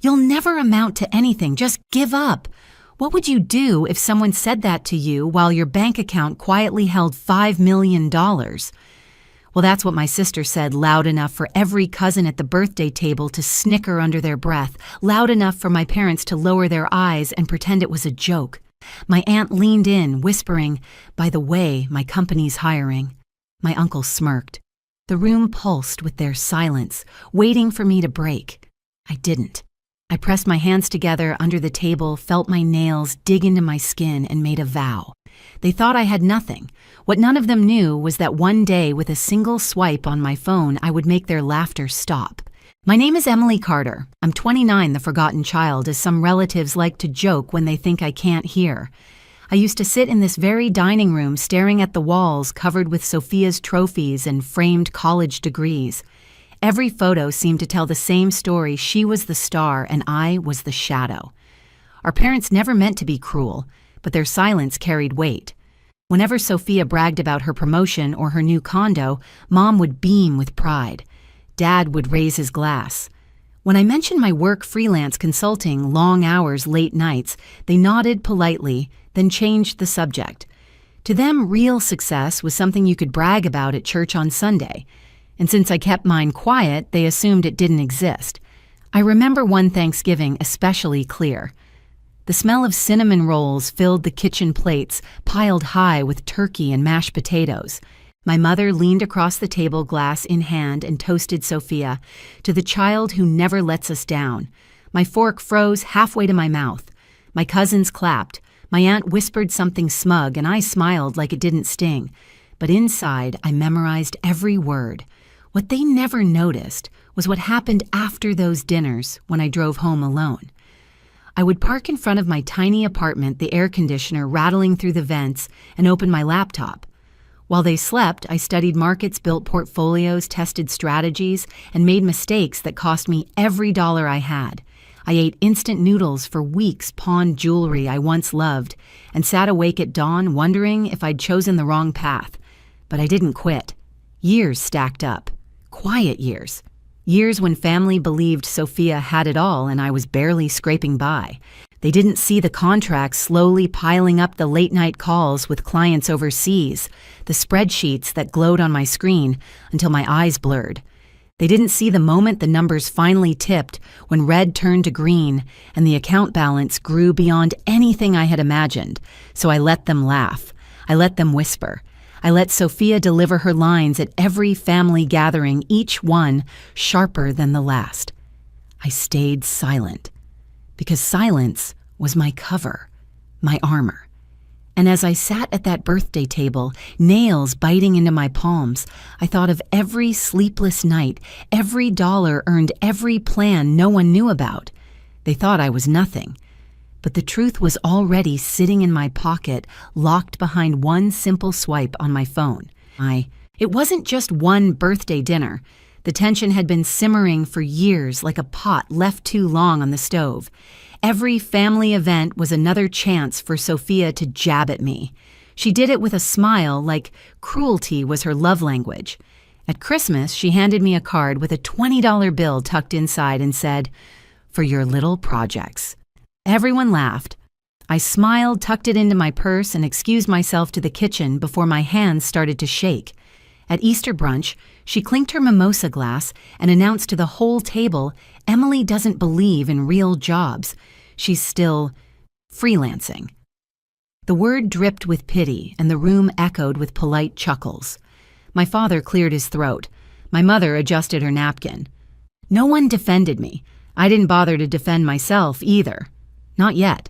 You'll never amount to anything, just give up. What would you do if someone said that to you while your bank account quietly held $5 million? Well, that's what my sister said loud enough for every cousin at the birthday table to snicker under their breath, loud enough for my parents to lower their eyes and pretend it was a joke. My aunt leaned in, whispering, "By the way, my company's hiring." My uncle smirked. The room pulsed with their silence, waiting for me to break. I didn't. I pressed my hands together under the table, felt my nails dig into my skin, and made a vow. They thought I had nothing. What none of them knew was that one day, with a single swipe on my phone, I would make their laughter stop. My name is Emily Carter. I'm 29, the forgotten child, as some relatives like to joke when they think I can't hear. I used to sit in this very dining room staring at the walls covered with Sophia's trophies and framed college degrees. Every photo seemed to tell the same story. She was the star and I was the shadow. Our parents never meant to be cruel, but their silence carried weight. Whenever Sophia bragged about her promotion or her new condo, Mom would beam with pride. Dad would raise his glass. When I mentioned my work freelance consulting, long hours, late nights, they nodded politely, then changed the subject. To them, real success was something you could brag about at church on Sunday. And since I kept mine quiet, they assumed it didn't exist. I remember one Thanksgiving especially clear. The smell of cinnamon rolls filled the kitchen plates, piled high with turkey and mashed potatoes. My mother leaned across the table, glass in hand, and toasted Sophia, "To the child who never lets us down." My fork froze halfway to my mouth. My cousins clapped. My aunt whispered something smug, and I smiled like it didn't sting. But inside, I memorized every word. What they never noticed was what happened after those dinners when I drove home alone. I would park in front of my tiny apartment, the air conditioner rattling through the vents, and open my laptop. While they slept, I studied markets, built portfolios, tested strategies, and made mistakes that cost me every dollar I had. I ate instant noodles for weeks, pawned jewelry I once loved, and sat awake at dawn wondering if I'd chosen the wrong path. But I didn't quit. Years stacked up. Quiet years. Years when family believed Sophia had it all and I was barely scraping by. They didn't see the contracts slowly piling up, the late-night calls with clients overseas, the spreadsheets that glowed on my screen until my eyes blurred. They didn't see the moment the numbers finally tipped, when red turned to green and the account balance grew beyond anything I had imagined. So I let them laugh. I let them whisper. I let Sophia deliver her lines at every family gathering, each one sharper than the last. I stayed silent, because silence was my cover, my armor. And as I sat at that birthday table, nails biting into my palms, I thought of every sleepless night, every dollar earned, every plan no one knew about. They thought I was nothing. But the truth was already sitting in my pocket, locked behind one simple swipe on my phone. It wasn't just one birthday dinner. The tension had been simmering for years like a pot left too long on the stove. Every family event was another chance for Sophia to jab at me. She did it with a smile, like cruelty was her love language. At Christmas, she handed me a card with a $20 bill tucked inside and said, "For your little projects." Everyone laughed. I smiled, tucked it into my purse, and excused myself to the kitchen before my hands started to shake. At Easter brunch, she clinked her mimosa glass and announced to the whole table, "Emily doesn't believe in real jobs. She's still freelancing." The word dripped with pity, and the room echoed with polite chuckles. My father cleared his throat. My mother adjusted her napkin. No one defended me. I didn't bother to defend myself either. Not yet.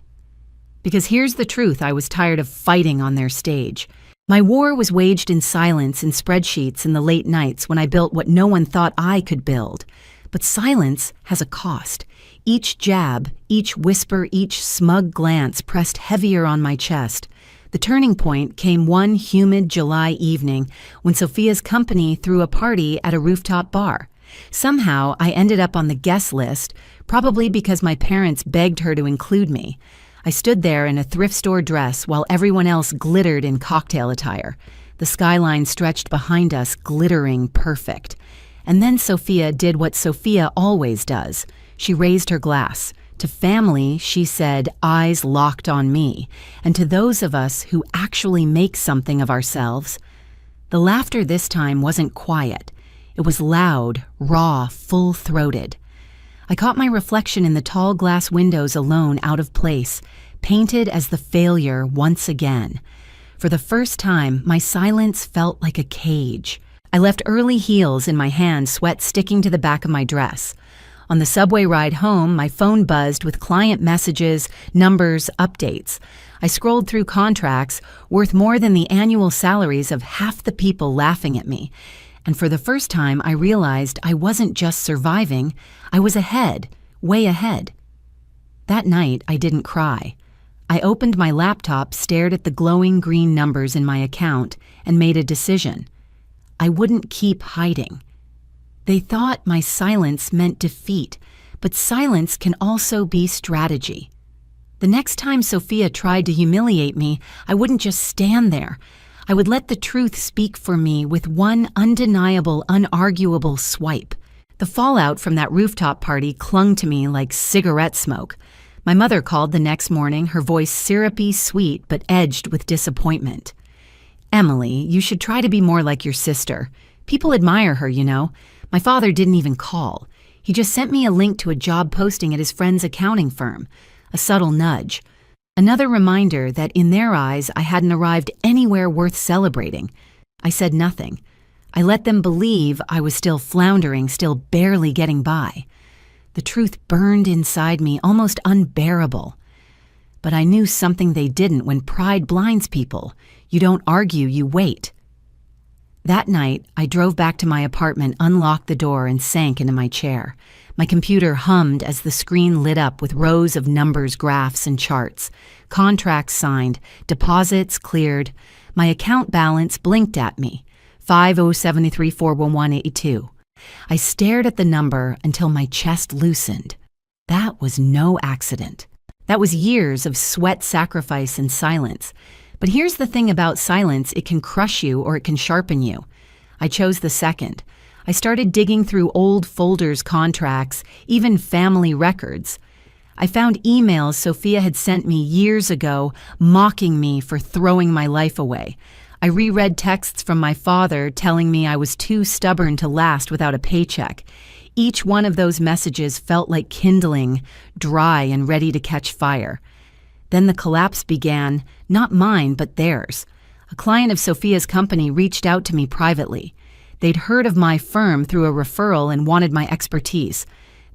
Because here's the truth: I was tired of fighting on their stage. My war was waged in silence, in spreadsheets, in the late nights when I built what no one thought I could build. But silence has a cost. Each jab, each whisper, each smug glance pressed heavier on my chest. The turning point came one humid July evening when Sophia's company threw a party at a rooftop bar. Somehow, I ended up on the guest list, probably because my parents begged her to include me. I stood there in a thrift store dress while everyone else glittered in cocktail attire. The skyline stretched behind us, glittering perfect. And then Sophia did what Sophia always does. She raised her glass. To family, she said, eyes locked on me, and to those of us who actually make something of ourselves. The laughter this time wasn't quiet. It was loud, raw, full-throated. I caught my reflection in the tall glass windows alone out of place, painted as the failure once again. For the first time, my silence felt like a cage. I left early heels in my hand, sweat sticking to the back of my dress. On the subway ride home, my phone buzzed with client messages, numbers, updates. I scrolled through contracts worth more than the annual salaries of half the people laughing at me. And for the first time, I realized I wasn't just surviving, I was ahead, way ahead. That night, I didn't cry. I opened my laptop, stared at the glowing green numbers in my account, and made a decision. I wouldn't keep hiding. They thought my silence meant defeat, but silence can also be strategy. The next time Sophia tried to humiliate me, I wouldn't just stand there. I would let the truth speak for me with one undeniable, unarguable swipe. The fallout from that rooftop party clung to me like cigarette smoke. My mother called the next morning, her voice syrupy, sweet, but edged with disappointment. "Emily, you should try to be more like your sister. People admire her, you know. My father didn't even call. He just sent me a link to a job posting at his friend's accounting firm. A subtle nudge. Another reminder that in their eyes I hadn't arrived anywhere worth celebrating. I said nothing. I let them believe I was still floundering, still barely getting by. The truth burned inside me, almost unbearable. But I knew something they didn't when pride blinds people. You don't argue, you wait. That night, I drove back to my apartment, unlocked the door, and sank into my chair. My computer hummed as the screen lit up with rows of numbers, graphs, and charts. Contracts signed, deposits cleared. My account balance blinked at me, 5073411882. I stared at the number until my chest loosened. That was no accident. That was years of sweat, sacrifice, and silence. But here's the thing about silence, it can crush you or it can sharpen you. I chose the second. I started digging through old folders, contracts, even family records. I found emails Sophia had sent me years ago, mocking me for throwing my life away. I reread texts from my father telling me I was too stubborn to last without a paycheck. Each one of those messages felt like kindling, dry and ready to catch fire. Then the collapse began, not mine, but theirs. A client of Sophia's company reached out to me privately. They'd heard of my firm through a referral and wanted my expertise.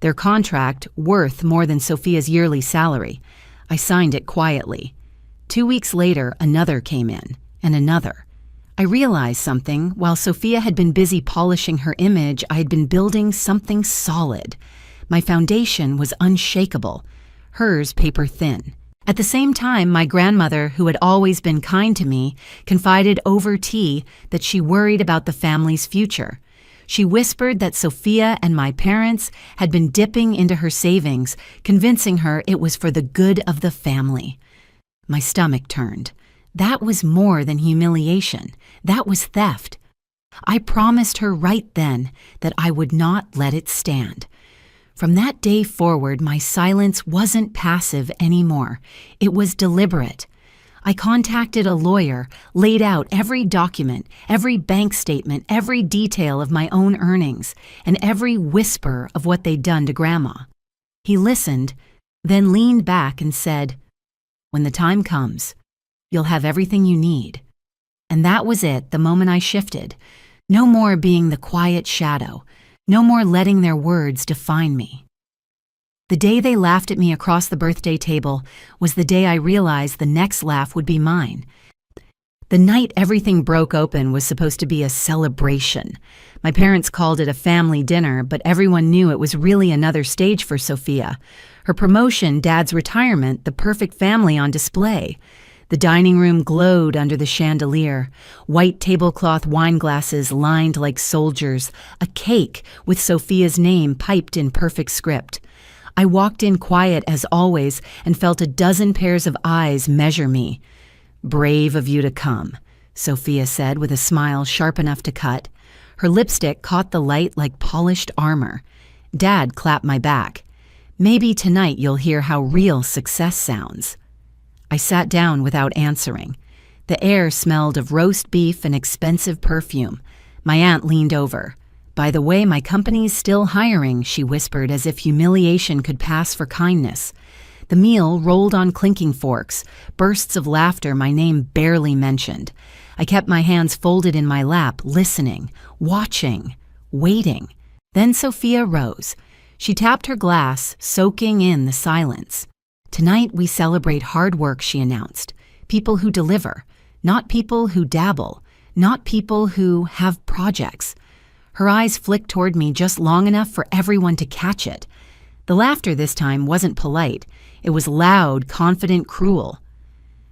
Their contract, worth more than Sophia's yearly salary. I signed it quietly. 2 weeks later, another came in, and another. I realized something. While Sophia had been busy polishing her image, I had been building something solid. My foundation was unshakable, hers paper thin. At the same time, my grandmother, who had always been kind to me, confided over tea that she worried about the family's future. She whispered that Sophia and my parents had been dipping into her savings, convincing her it was for the good of the family. My stomach turned. That was more than humiliation. That was theft. I promised her right then that I would not let it stand. From that day forward, my silence wasn't passive anymore. It was deliberate. I contacted a lawyer, laid out every document, every bank statement, every detail of my own earnings, and every whisper of what they'd done to Grandma. He listened, then leaned back and said, "When the time comes, you'll have everything you need." And that was it, the moment I shifted. No more being the quiet shadow. No more letting their words define me. The day they laughed at me across the birthday table was the day I realized the next laugh would be mine. The night everything broke open was supposed to be a celebration. My parents called it a family dinner, but everyone knew it was really another stage for Sophia. Her promotion, Dad's retirement, the perfect family on display. The dining room glowed under the chandelier, white tablecloth wine glasses lined like soldiers, a cake with Sophia's name piped in perfect script. I walked in quiet as always and felt a dozen pairs of eyes measure me. "Brave of you to come," Sophia said with a smile sharp enough to cut. Her lipstick caught the light like polished armor. Dad clapped my back. Maybe tonight you'll hear how real success sounds." I sat down without answering. The air smelled of roast beef and expensive perfume. My aunt leaned over. "By the way, my company's still hiring," she whispered as if humiliation could pass for kindness. The meal rolled on clinking forks, bursts of laughter my name barely mentioned. I kept my hands folded in my lap, listening, watching, waiting. Then Sophia rose. She tapped her glass, soaking in the silence. "Tonight we celebrate hard work," she announced. "People who deliver, not people who dabble, not people who have projects." Her eyes flicked toward me just long enough for everyone to catch it. The laughter this time wasn't polite. It was loud, confident, cruel.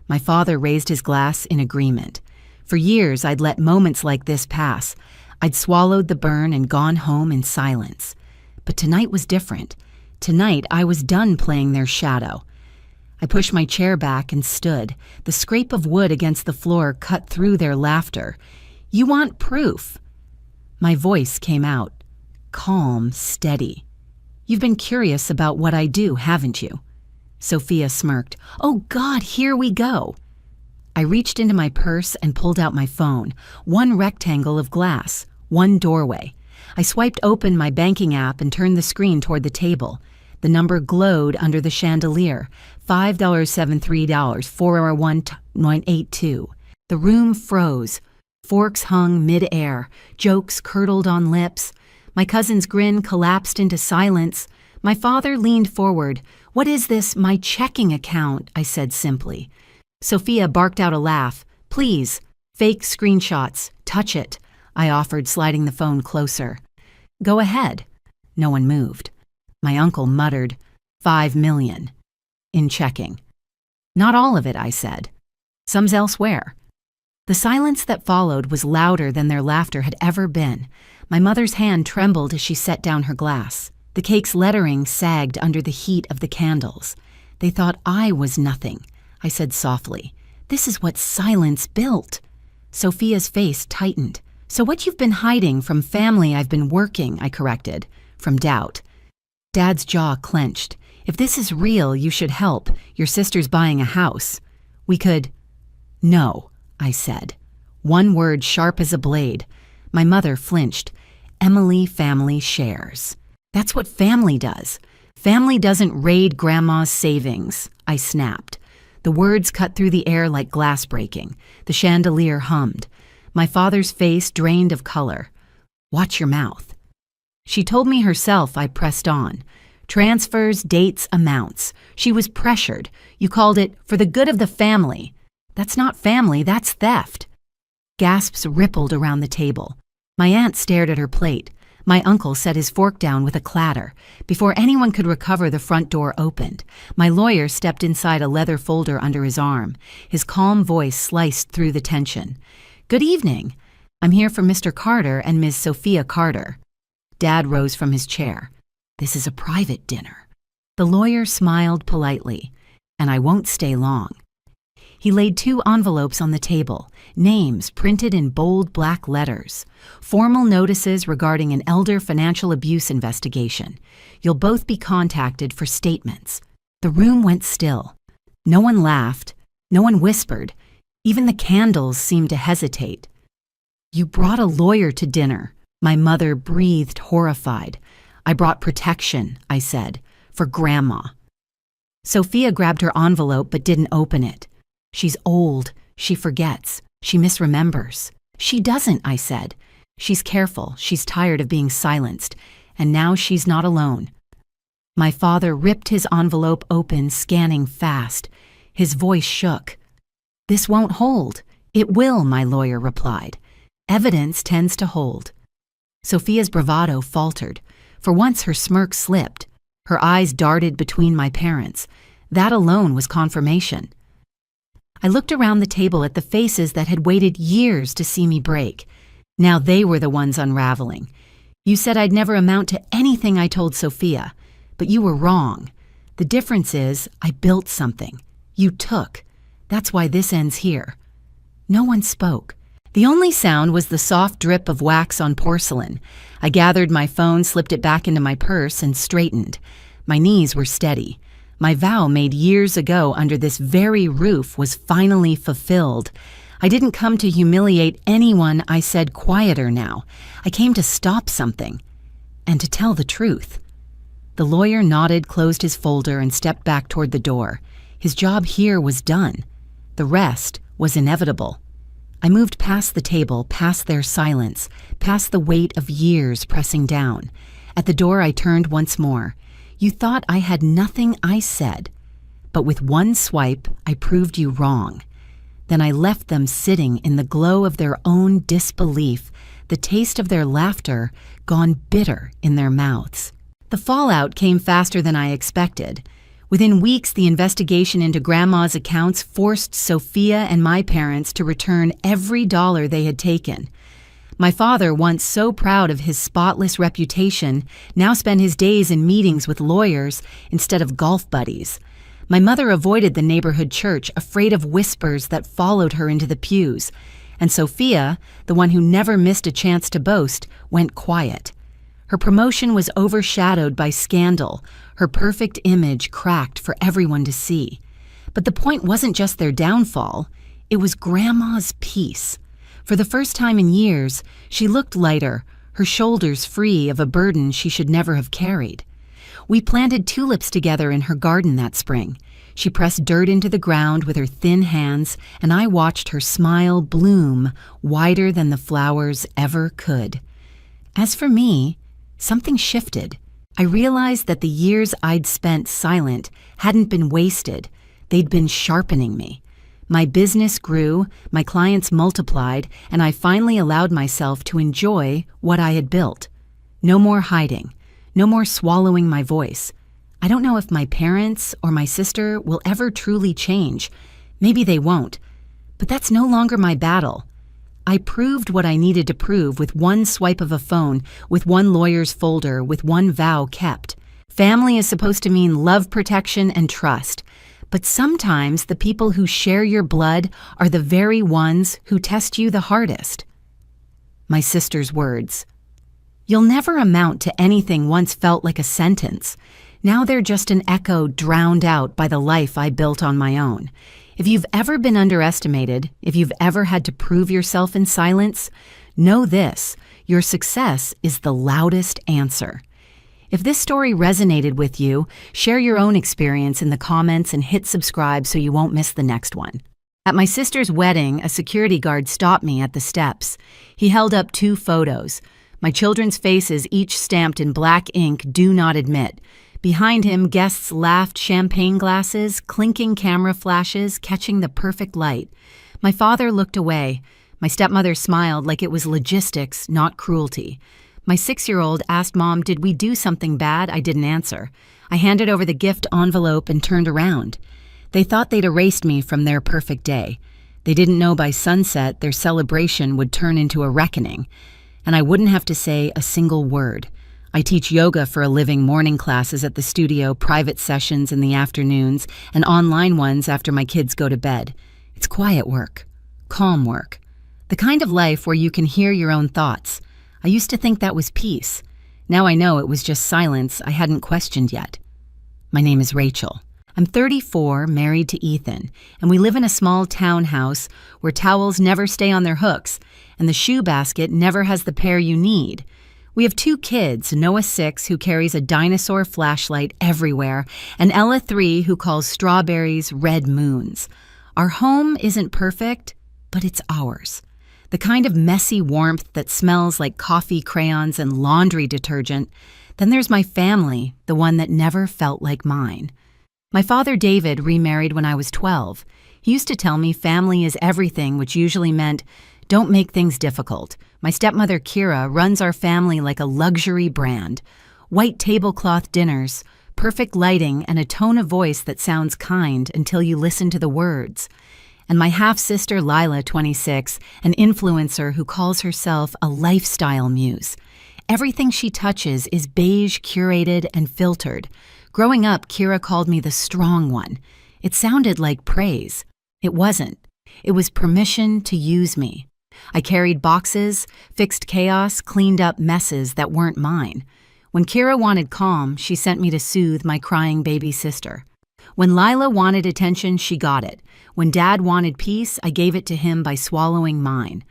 My father raised his glass in agreement. For years, I'd let moments like this pass. I'd swallowed the burn and gone home in silence. But tonight was different. Tonight, I was done playing their shadow. I pushed my chair back and stood. The scrape of wood against the floor cut through their laughter. "You want proof?" My voice came out, calm, steady. "You've been curious about what I do, haven't you?" Sophia smirked. "Oh God, here we go." I reached into my purse and pulled out my phone. One rectangle of glass, one doorway. I swiped open my banking app and turned the screen toward the table. The number glowed under the chandelier. $5.73, 401-982. The room froze. Forks hung mid-air. Jokes curdled on lips. My cousin's grin collapsed into silence. My father leaned forward. "What is this, my checking account?" I said simply. Sophia barked out a laugh. "Please, fake screenshots. Touch it," I offered, sliding the phone closer. "Go ahead." No one moved. My uncle muttered, $5 million. In checking. "Not all of it," I said. "Some's elsewhere." The silence that followed was louder than their laughter had ever been. My mother's hand trembled as she set down her glass. The cake's lettering sagged under the heat of the candles. "They thought I was nothing," I said softly. "This is what silence built." Sophia's face tightened. "So what you've been hiding from family I've been working," I corrected, from doubt. Dad's jaw clenched. "If this is real, you should help. Your sister's buying a house. We could—" "No," I said. One word sharp as a blade. My mother flinched. "Emily family shares. That's what family does. Family doesn't raid grandma's savings," I snapped. The words cut through the air like glass breaking. The chandelier hummed. My father's face drained of color. "Watch your mouth." She told me herself. I pressed on. "Transfers, dates, amounts. She was pressured. You called it for the good of the family." "That's not family, that's theft." Gasps rippled around the table. My aunt stared at her plate. My uncle set his fork down with a clatter. Before anyone could recover, the front door opened. My lawyer stepped inside, a leather folder under his arm. His calm voice sliced through the tension. "Good evening. I'm here for Mr. Carter and Ms. Sophia Carter." Dad rose from his chair. "This is a private dinner." The lawyer smiled politely. "And I won't stay long." He laid 2 envelopes on the table, names printed in bold black letters. "Formal notices regarding an elder financial abuse investigation. You'll both be contacted for statements." The room went still. No one laughed. No one whispered. Even the candles seemed to hesitate. "You brought a lawyer to dinner," my mother breathed, horrified. "I brought protection," I said, "for Grandma." Sophia grabbed her envelope but didn't open it. "She's old. She forgets. She misremembers." "She doesn't," I said. "She's careful. She's tired of being silenced. And now she's not alone." My father ripped his envelope open, scanning fast. His voice shook. "This won't hold." "It will," my lawyer replied. "Evidence tends to hold." Sophia's bravado faltered. For once her smirk slipped. Her eyes darted between my parents. That alone was confirmation. I looked around the table at the faces that had waited years to see me break. Now they were the ones unraveling. "You said I'd never amount to anything," I told Sophia. "But you were wrong. The difference is I built something. You took. That's why this ends here." No one spoke. The only sound was the soft drip of wax on porcelain. I gathered my phone, slipped it back into my purse, and straightened. My knees were steady. My vow made years ago under this very roof was finally fulfilled. I didn't come to humiliate anyone, I said quieter now. I came to stop something. And to tell the truth. The lawyer nodded, closed his folder, and stepped back toward the door. His job here was done. The rest was inevitable. I moved past the table, past their silence, past the weight of years pressing down. At the door I turned once more. You thought I had nothing, I said. But with one swipe, I proved you wrong. Then I left them sitting in the glow of their own disbelief, the taste of their laughter gone bitter in their mouths. The fallout came faster than I expected. Within weeks, the investigation into Grandma's accounts forced Sophia and my parents to return every dollar they had taken. My father, once so proud of his spotless reputation, now spent his days in meetings with lawyers instead of golf buddies. My mother avoided the neighborhood church, afraid of whispers that followed her into the pews. And Sophia, the one who never missed a chance to boast, went quiet. Her promotion was overshadowed by scandal, her perfect image cracked for everyone to see. But the point wasn't just their downfall, it was Grandma's peace. For the first time in years, she looked lighter, her shoulders free of a burden she should never have carried. We planted tulips together in her garden that spring. She pressed dirt into the ground with her thin hands, and I watched her smile bloom wider than the flowers ever could. As for me, something shifted. I realized that the years I'd spent silent hadn't been wasted. They'd been sharpening me. My business grew, my clients multiplied, and I finally allowed myself to enjoy what I had built. No more hiding, no more swallowing my voice. I don't know if my parents or my sister will ever truly change. Maybe they won't. But that's no longer my battle. I proved what I needed to prove with one swipe of a phone, with one lawyer's folder, with one vow kept. Family is supposed to mean love, protection, and trust. But sometimes the people who share your blood are the very ones who test you the hardest. My sister's words. You'll never amount to anything once felt like a sentence. Now they're just an echo drowned out by the life I built on my own. If you've ever been underestimated, if you've ever had to prove yourself in silence, know this, your success is the loudest answer. If this story resonated with you, share your own experience in the comments and hit subscribe so you won't miss the next one. At my sister's wedding, a security guard stopped me at the steps. He held up 2 photos. My children's faces, each stamped in black ink, "Do not admit." Behind him, guests laughed, champagne glasses, clinking camera flashes, catching the perfect light. My father looked away. My stepmother smiled like it was logistics, not cruelty. My 6-year-old asked Mom, did we do something bad? I didn't answer. I handed over the gift envelope and turned around. They thought they'd erased me from their perfect day. They didn't know by sunset their celebration would turn into a reckoning, and I wouldn't have to say a single word. I teach yoga for a living, morning classes at the studio, private sessions in the afternoons, and online ones after my kids go to bed. It's quiet work, calm work, the kind of life where you can hear your own thoughts. I used to think that was peace. Now I know it was just silence I hadn't questioned yet. My name is Rachel. I'm 34, married to Ethan, and we live in a small townhouse where towels never stay on their hooks, and the shoe basket never has the pair you need. We have 2 kids, Noah 6, who carries a dinosaur flashlight everywhere, and Ella 3, who calls strawberries red moons. Our home isn't perfect, but it's ours. The kind of messy warmth that smells like coffee crayons and laundry detergent. Then there's my family, the one that never felt like mine. My father David remarried when I was 12. He used to tell me family is everything, which usually meant don't make things difficult. My stepmother Kira runs our family like a luxury brand. White tablecloth dinners, perfect lighting, and a tone of voice that sounds kind until you listen to the words. And my half-sister Lila, 26, an influencer who calls herself a lifestyle muse. Everything she touches is beige, curated, and filtered. Growing up, Kira called me the strong one. It sounded like praise. It wasn't. It was permission to use me. I carried boxes, fixed chaos, cleaned up messes that weren't mine. When Kira wanted calm, she sent me to soothe my crying baby sister. When Lila wanted attention, she got it. When Dad wanted peace, I gave it to him by swallowing mine.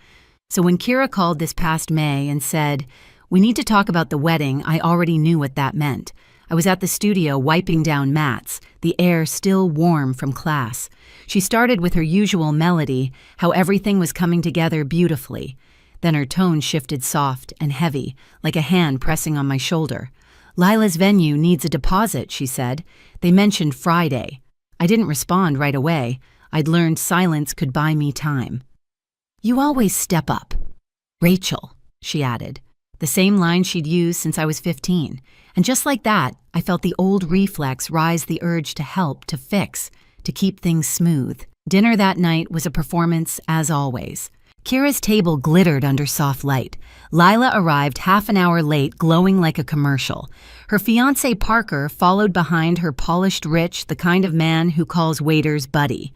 So when Kira called this past May and said, "We need to talk about the wedding," I already knew what that meant. I was at the studio wiping down mats, the air still warm from class. She started with her usual melody, how everything was coming together beautifully. Then her tone shifted soft and heavy, like a hand pressing on my shoulder. "Lila's venue needs a deposit," she said. "They mentioned Friday." I didn't respond right away. I'd learned silence could buy me time. "You always step up." "Rachel," she added. The same line she'd used since I was 15. And just like that, I felt the old reflex rise, the urge to help, to fix, to keep things smooth. Dinner that night was a performance as always. Kira's table glittered under soft light. Lila arrived half an hour late, glowing like a commercial. Her fiancé Parker followed behind, her polished rich, the kind of man who calls waiters buddy.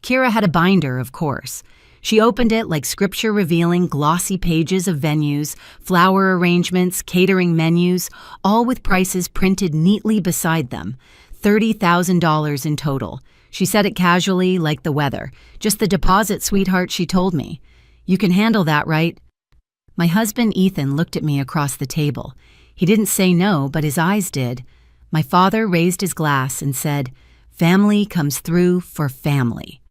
Kira had a binder, of course. She opened it like scripture, revealing glossy pages of venues, flower arrangements, catering menus, all with prices printed neatly beside them. $30,000 in total. She said it casually, like the weather. "Just the deposit, sweetheart," she told me. "You can handle that, right?" My husband Ethan looked at me across the table. He didn't say no, but his eyes did. My father raised his glass and said, "Family comes through for family."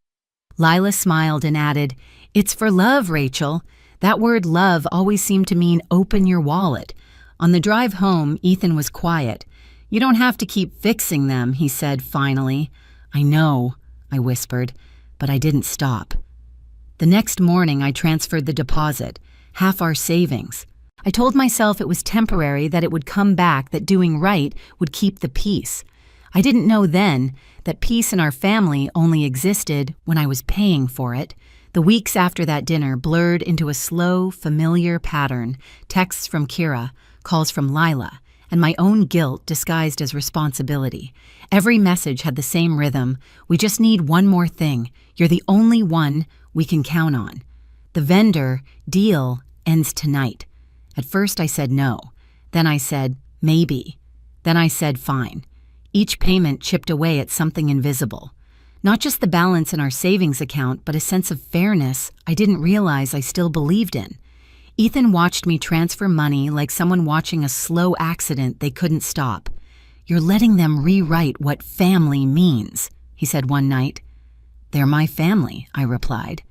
Lila smiled and added, "It's for love, Rachel." That word love always seemed to mean open your wallet. On the drive home, Ethan was quiet. "You don't have to keep fixing them," he said finally. "I know," I whispered, but I didn't stop. The next morning, I transferred the deposit, half our savings. I told myself it was temporary, that it would come back, that doing right would keep the peace. I didn't know then that peace in our family only existed when I was paying for it. The weeks after that dinner blurred into a slow, familiar pattern: texts from Kira, calls from Lila, and my own guilt disguised as responsibility. Every message had the same rhythm: "We just need one more thing. You're the only one we can count on. The vendor deal ends tonight." At first I said no. Then I said maybe. Then I said fine. Each payment chipped away at something invisible. Not just the balance in our savings account, but a sense of fairness I didn't realize I still believed in. Ethan watched me transfer money like someone watching a slow accident they couldn't stop. "You're letting them rewrite what family means," he said one night. "They're my family," I replied.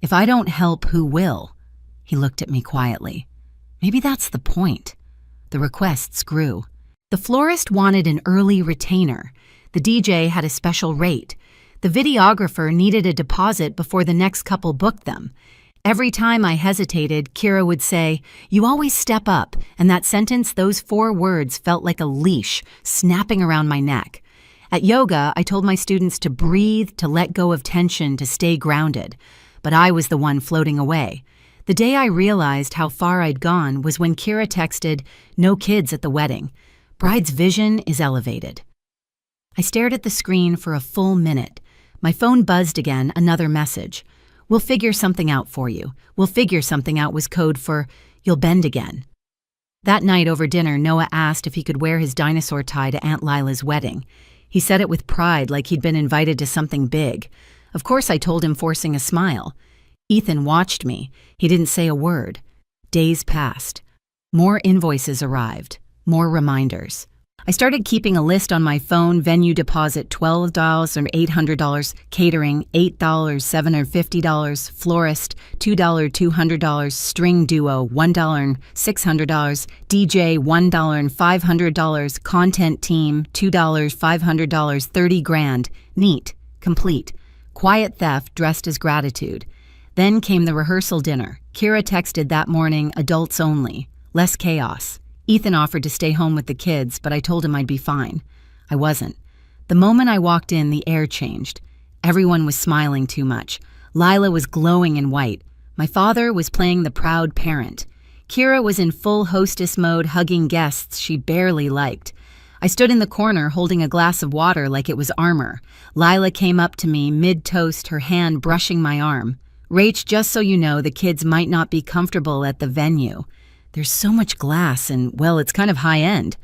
"If I don't help, who will?" He looked at me quietly. Maybe that's the point. The requests grew. The florist wanted an early retainer. The DJ had a special rate. The videographer needed a deposit before the next couple booked them. Every time I hesitated, Kira would say, "You always step up," and that sentence, those 4 words, felt like a leash snapping around my neck. At yoga, I told my students to breathe, to let go of tension, to stay grounded. But I was the one floating away. The day I realized how far I'd gone was when Kira texted, "No kids at the wedding. Bride's vision is elevated." I stared at the screen for a full minute. My phone buzzed again, another message. "We'll figure something out for you." "We'll figure something out" was code for "you'll bend again." That night over dinner, Noah asked if he could wear his dinosaur tie to Aunt Lila's wedding. He said it with pride, like he'd been invited to something big. Of course I told him, forcing a smile. Ethan watched me. He didn't say a word. Days passed. More invoices arrived. More reminders. I started keeping a list on my phone: venue deposit $12 or $800, catering $8, $750, florist $2, $200, string duo $1, $600, DJ $1, $500, content team $2, $500, 30 grand. Neat, complete. Quiet theft dressed as gratitude. Then came the rehearsal dinner. Kira texted that morning, adults only, less chaos. Ethan offered to stay home with the kids, but I told him I'd be fine. I wasn't. The moment I walked in, the air changed. Everyone was smiling too much. Lila was glowing in white. My father was playing the proud parent. Kira was in full hostess mode, hugging guests she barely liked. I stood in the corner holding a glass of water like it was armor. Lila came up to me mid-toast, her hand brushing my arm. "Rach, just so you know, the kids might not be comfortable at the venue." There's so much glass and, well, it's kind of high-end.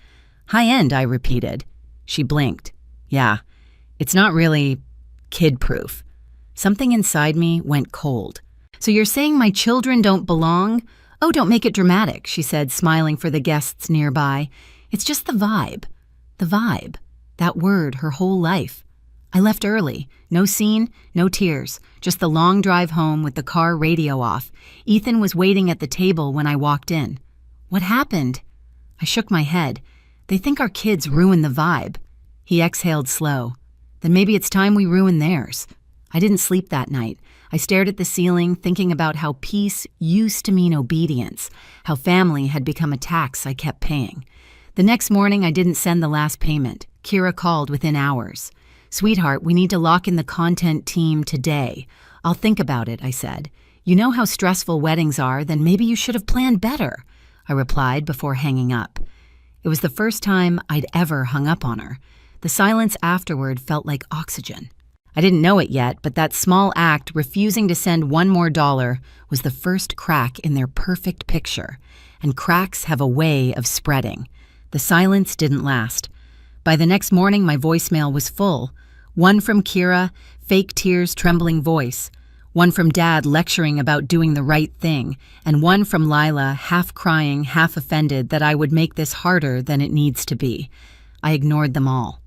High-end, I repeated. She blinked. Yeah, it's not really kid-proof. Something inside me went cold. So you're saying my children don't belong? Oh, don't make it dramatic, she said, smiling for the guests nearby. It's just the vibe. The vibe. That word her whole life. I left early. No scene, no tears. Just the long drive home with the car radio off. Ethan was waiting at the table when I walked in. What happened? I shook my head. They think our kids ruin the vibe. He exhaled slow. Then maybe it's time we ruin theirs. I didn't sleep that night. I stared at the ceiling, thinking about how peace used to mean obedience, how family had become a tax I kept paying. The next morning, I didn't send the last payment. Kira called within hours. Sweetheart, we need to lock in the content team today. I'll think about it, I said. You know how stressful weddings are, then maybe you should have planned better, I replied before hanging up. It was the first time I'd ever hung up on her. The silence afterward felt like oxygen. I didn't know it yet, but that small act, refusing to send $1 more, was the first crack in their perfect picture. And cracks have a way of spreading. The silence didn't last. By the next morning, my voicemail was full. One from Kira, fake tears, trembling voice. One from Dad lecturing about doing the right thing. And one from Lila, half crying, half offended that I would make this harder than it needs to be. I ignored them all.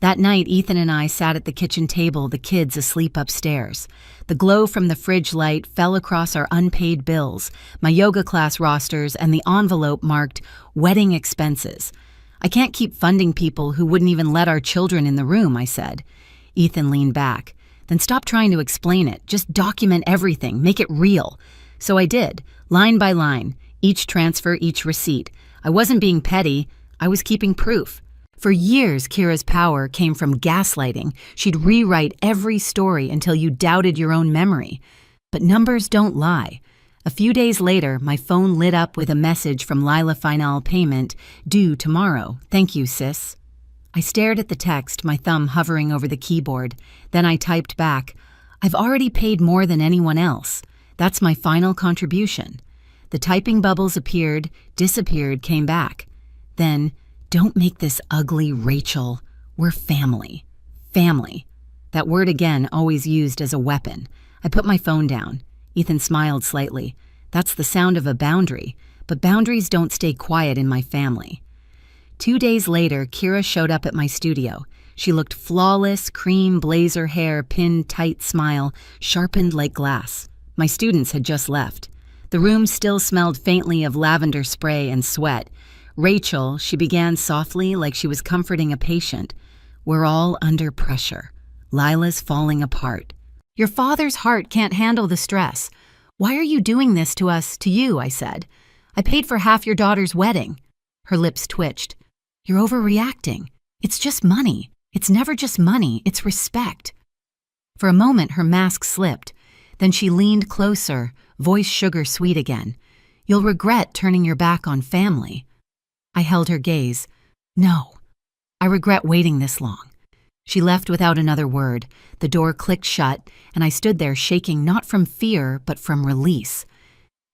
That night, Ethan and I sat at the kitchen table, the kids asleep upstairs. The glow from the fridge light fell across our unpaid bills, my yoga class rosters, and the envelope marked wedding expenses. I can't keep funding people who wouldn't even let our children in the room, I said. Ethan leaned back. Then stop trying to explain it. Just document everything. Make it real. So I did, line by line, each transfer, each receipt. I wasn't being petty. I was keeping proof. For years, Kira's power came from gaslighting. She'd rewrite every story until you doubted your own memory. But numbers don't lie. A few days later, my phone lit up with a message from Lila Final Payment, due tomorrow. Thank you, sis. I stared at the text, my thumb hovering over the keyboard. Then I typed back, I've already paid more than anyone else. That's my final contribution. The typing bubbles appeared, disappeared, came back. Then, don't make this ugly, Rachel. We're family. Family. That word again, always used as a weapon. I put my phone down. Ethan smiled slightly. That's the sound of a boundary, but boundaries don't stay quiet in my family. 2 days later, Kira showed up at my studio. She looked flawless, cream blazer hair, pinned tight smile, sharpened like glass. My students had just left. The room still smelled faintly of lavender spray and sweat. Rachel, she began softly like she was comforting a patient. We're all under pressure. Lila's falling apart. Your father's heart can't handle the stress. Why are you doing this to us, to you, I said. I paid for half your daughter's wedding. Her lips twitched. You're overreacting. It's just money. It's never just money, it's respect. For a moment, her mask slipped. Then she leaned closer, voice sugar sweet again. You'll regret turning your back on family. I held her gaze. No, I regret waiting this long. She left without another word. The door clicked shut, and I stood there shaking not from fear, but from release.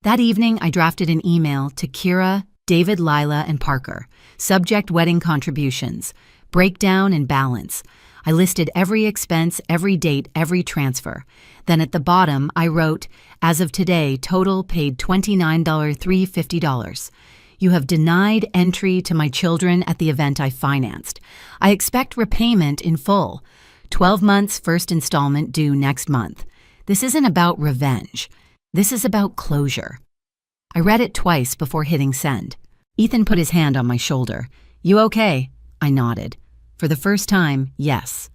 That evening, I drafted an email to Kira, David, Lila, and Parker. Subject wedding contributions. Breakdown and balance. I listed every expense, every date, every transfer. Then at the bottom, I wrote, as of today, total paid $29,350. You have denied entry to my children at the event I financed. I expect repayment in full. 12 months first installment due next month. This isn't about revenge. This is about closure. I read it twice before hitting send. Ethan put his hand on my shoulder. You okay? I nodded. For the first time, yes.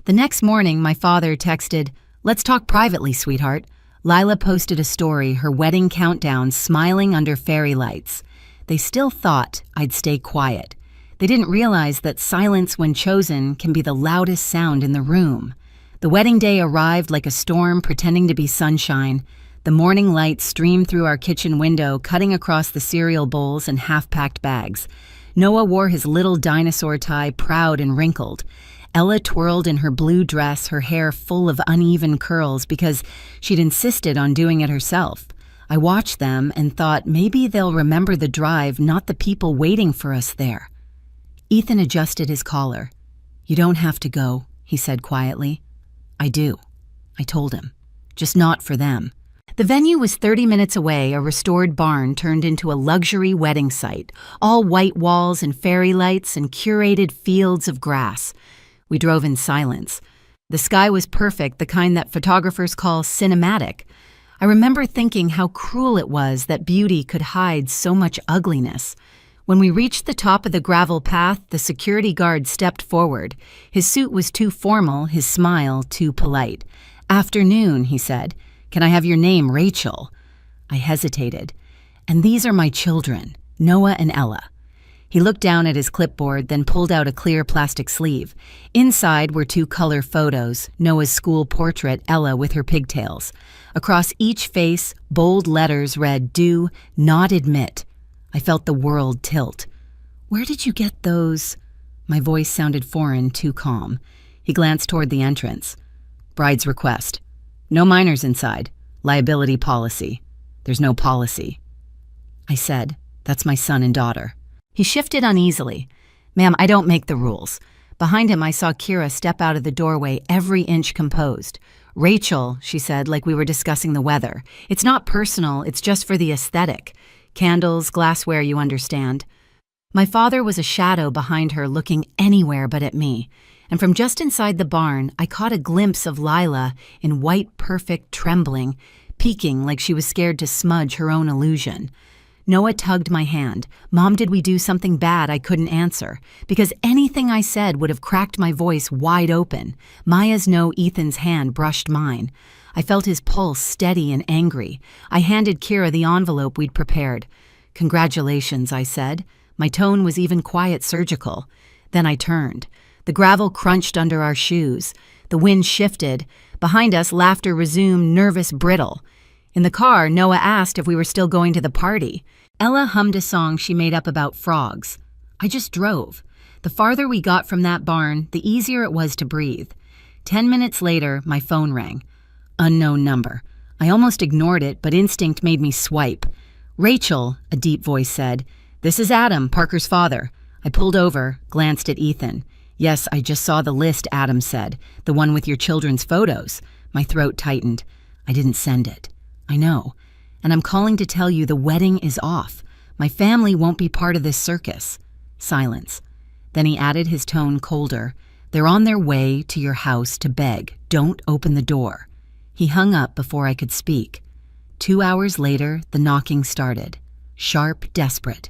The next morning, my father texted, let's talk privately, sweetheart. Lila posted a story, her wedding countdown, smiling under fairy lights. They still thought I'd stay quiet. They didn't realize that silence when chosen can be the loudest sound in the room. The wedding day arrived like a storm pretending to be sunshine. The morning light streamed through our kitchen window, cutting across the cereal bowls and half-packed bags. Noah wore his little dinosaur tie, proud and wrinkled. Ella twirled in her blue dress, her hair full of uneven curls because she'd insisted on doing it herself. I watched them and thought maybe they'll remember the drive, not the people waiting for us there. Ethan adjusted his collar. "You don't have to go," he said quietly. "I do," I told him. "Just not for them." The venue was 30 minutes away, a restored barn turned into a luxury wedding site, all white walls and fairy lights and curated fields of grass. We drove in silence. The sky was perfect, the kind that photographers call cinematic. I remember thinking how cruel it was that beauty could hide so much ugliness. When we reached the top of the gravel path, the security guard stepped forward. His suit was too formal, his smile too polite. "Afternoon," he said. "Can I have your name, Rachel?" I hesitated. "And these are my children, Noah and Ella." He looked down at his clipboard, then pulled out a clear plastic sleeve. Inside were 2 color photos, Noah's school portrait, Ella with her pigtails. Across each face, bold letters read, "Do not admit." I felt the world tilt. "Where did you get those?" My voice sounded foreign, too calm. He glanced toward the entrance. "Bride's request. No minors inside. Liability policy." "There's no policy." I said, "That's my son and daughter." He shifted uneasily. "Ma'am, I don't make the rules." Behind him, I saw Kira step out of the doorway, every inch composed. "Rachel," she said, like we were discussing the weather. "It's not personal, it's just for the aesthetic. Candles, glassware, you understand." My father was a shadow behind her, looking anywhere but at me. And from just inside the barn, I caught a glimpse of Lila in white, perfect trembling, peeking like she was scared to smudge her own illusion. Noah tugged my hand. "Mom, did we do something bad?" I couldn't answer, because anything I said would have cracked my voice wide open. Maya's no, Ethan's hand brushed mine. I felt his pulse steady and angry. I handed Kira the envelope we'd prepared. "Congratulations," I said. My tone was even quiet surgical. Then I turned. The gravel crunched under our shoes. The wind shifted. Behind us, laughter resumed, nervous, brittle. In the car, Noah asked if we were still going to the party. Ella hummed a song she made up about frogs. I just drove. The farther we got from that barn, the easier it was to breathe. 10 minutes later, my phone rang. Unknown number. I almost ignored it, but instinct made me swipe. "Rachel," a deep voice said. "This is Adam, Parker's father." I pulled over, glanced at Ethan. "Yes, I just saw the list," Adam said. "The one with your children's photos." My throat tightened. "I didn't send it." "I know. And I'm calling to tell you the wedding is off. My family won't be part of this circus." Silence. Then he added, his tone colder. "They're on their way to your house to beg. Don't open the door." He hung up before I could speak. 2 hours later, the knocking started. Sharp, desperate.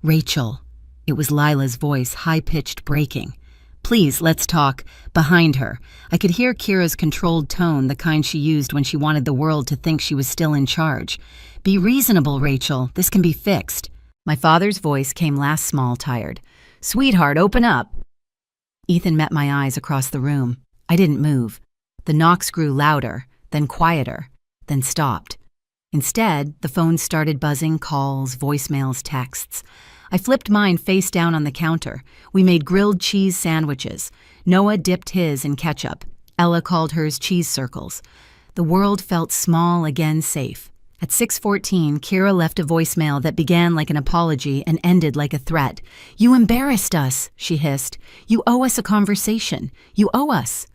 "Rachel." It was Lila's voice, high-pitched, breaking. "Please, let's talk." Behind her, I could hear Kira's controlled tone, the kind she used when she wanted the world to think she was still in charge. "Be reasonable, Rachel. This can be fixed." My father's voice came last small, tired. "Sweetheart, open up." Ethan met my eyes across the room. I didn't move. The knocks grew louder, then quieter, then stopped. Instead, the phone started buzzing, calls, voicemails, texts. I flipped mine face down on the counter. We made grilled cheese sandwiches. Noah dipped his in ketchup. Ella called hers cheese circles. The world felt small, again safe. At 6:14, Kira left a voicemail that began like an apology and ended like a threat. "You embarrassed us," she hissed. "You owe us a conversation. You owe us."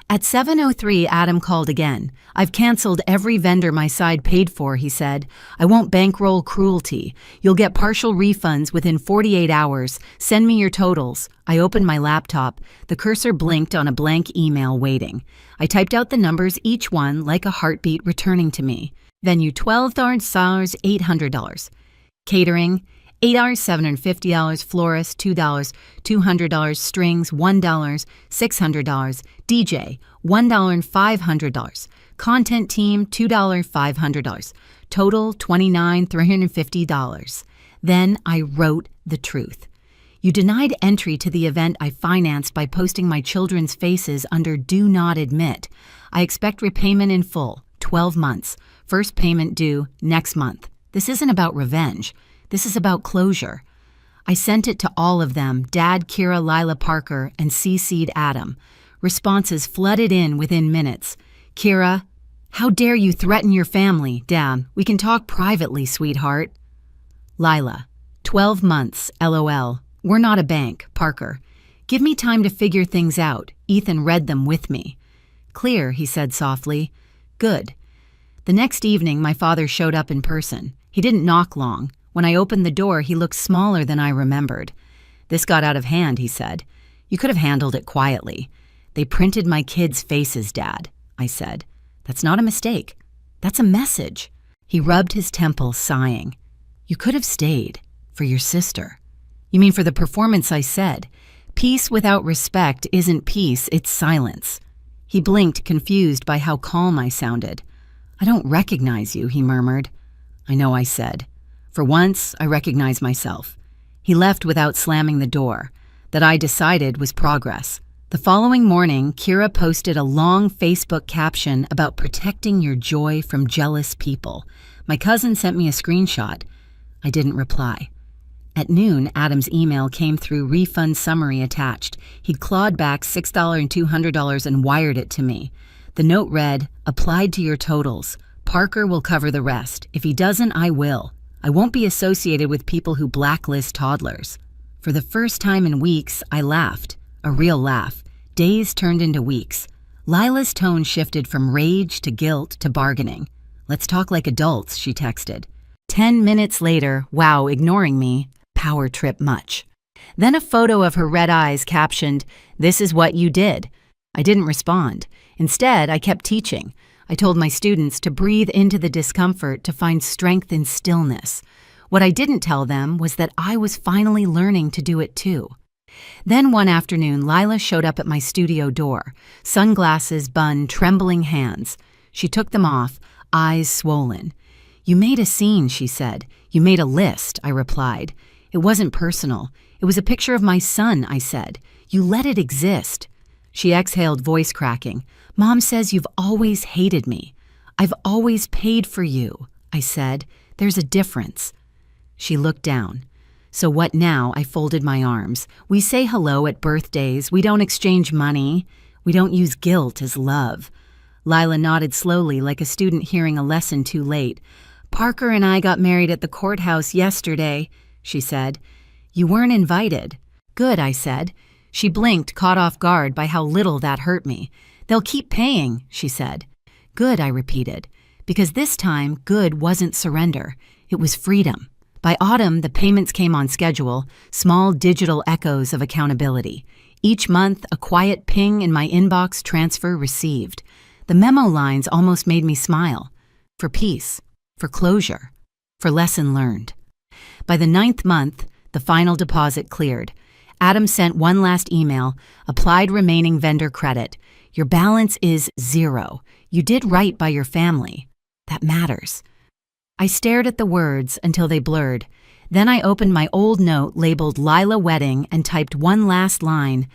At 7:03, Adam called again. "I've canceled every vendor my side paid for," he said. "I won't bankroll cruelty. You'll get partial refunds within 48 hours. Send me your totals." I opened my laptop. The cursor blinked on a blank email waiting. I typed out the numbers, each one like a heartbeat returning to me. Venue $12, $800. Catering, $8, $750, florist, $2, $200, strings, $1, $600, DJ, $1, $500, content team, $2, $500, total $29, $350. Then I wrote the truth. "You denied entry to the event I financed by posting my children's faces under Do Not Admit. I expect repayment in full, 12 months. First payment due next month. This isn't about revenge. This is about closure." I sent it to all of them, Dad, Kira, Lila, Parker, and CC'd Adam. Responses flooded in within minutes. "Kira, How dare you threaten your family? Dad, we can talk privately, sweetheart. Lila, 12 months, LOL. We're not a bank, Parker. Give me time to figure things out. Ethan read them with me. Clear, he said softly. Good. The next evening, my father showed up in person. He didn't knock long. When I opened the door, he looked smaller than I remembered. This got out of hand, he said. You could have handled it quietly. They printed my kids' faces, Dad, I said. That's not a mistake. That's a message. He rubbed his temples, sighing. You could have stayed. For your sister. You mean for the performance, I said. Peace without respect isn't peace, it's silence. He blinked, confused by how calm I sounded. I don't recognize you, he murmured. I know, I said. For once, I recognize myself. He left without slamming the door. That I decided was progress. The following morning, Kira posted a long Facebook caption about protecting your joy from jealous people. My cousin sent me a screenshot. I didn't reply. At noon, Adam's email came through refund summary attached. He'd clawed back $600 and $200 and wired it to me. The note read, applied to your totals. Parker will cover the rest. If he doesn't, I will. I won't be associated with people who blacklist toddlers. For the first time in weeks, I laughed. A real laugh. Days turned into weeks. Lila's tone shifted from rage to guilt to bargaining. Let's talk like adults, she texted. 10 minutes later, wow, ignoring me, power trip much. Then a photo of her red eyes captioned, this is what you did. I didn't respond. Instead, I kept teaching. I told my students to breathe into the discomfort to find strength in stillness. What I didn't tell them was that I was finally learning to do it too. Then one afternoon, Lila showed up at my studio door, sunglasses, bun, trembling hands. She took them off, eyes swollen. You made a scene, she said. You made a list, I replied. It wasn't personal. It was a picture of my son, I said. You let it exist. She exhaled, voice cracking. Mom says you've always hated me. I've always paid for you, I said. There's a difference. She looked down. So what now? I folded my arms. We say hello at birthdays. We don't exchange money. We don't use guilt as love. Lila nodded slowly, like a student hearing a lesson too late. Parker and I got married at the courthouse yesterday, she said. You weren't invited. Good, I said. She blinked, caught off guard by how little that hurt me. They'll keep paying, she said. Good, I repeated. Because this time, good wasn't surrender. It was freedom. By autumn, the payments came on schedule, small digital echoes of accountability. Each month, a quiet ping in my inbox, transfer received. The memo lines almost made me smile. For peace, for closure, for lesson learned. By the 9th month, the final deposit cleared. Adam sent one last email, applied remaining vendor credit. Your balance is 0. You did right by your family. That matters. I stared at the words until they blurred. Then I opened my old note labeled Lila Wedding and typed one last line,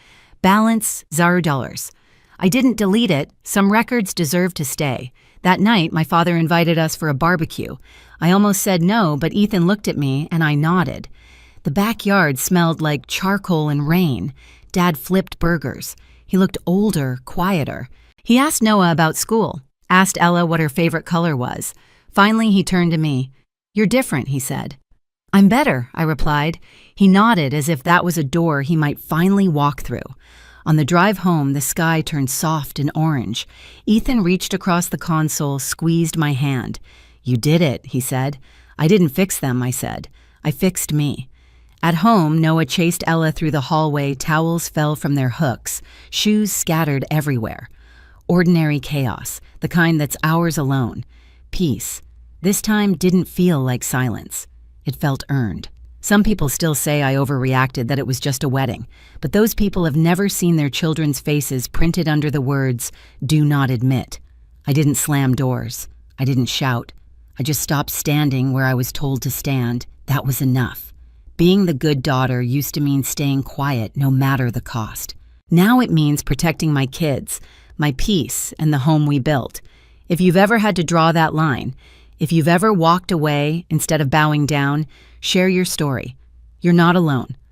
balance $0. I didn't delete it. Some records deserve to stay. That night, my father invited us for a barbecue. I almost said no, but Ethan looked at me and I nodded. The backyard smelled like charcoal and rain. Dad flipped burgers. He looked older, quieter. He asked Noah about school, asked Ella what her favorite color was. Finally, he turned to me. You're different, he said. I'm better, I replied. He nodded as if that was a door he might finally walk through. On the drive home, the sky turned soft and orange. Ethan reached across the console, squeezed my hand. You did it, he said. I didn't fix them, I said. I fixed me. At home, Noah chased Ella through the hallway. Towels fell from their hooks. Shoes scattered everywhere. Ordinary chaos, the kind that's ours alone. Peace. This time didn't feel like silence. It felt earned. Some people still say I overreacted, that it was just a wedding, but those people have never seen their children's faces printed under the words, do not admit. I didn't slam doors. I didn't shout. I just stopped standing where I was told to stand. That was enough. Being the good daughter used to mean staying quiet no matter the cost. Now it means protecting my kids, my peace, and the home we built. If you've ever had to draw that line, if you've ever walked away instead of bowing down, share your story. You're not alone.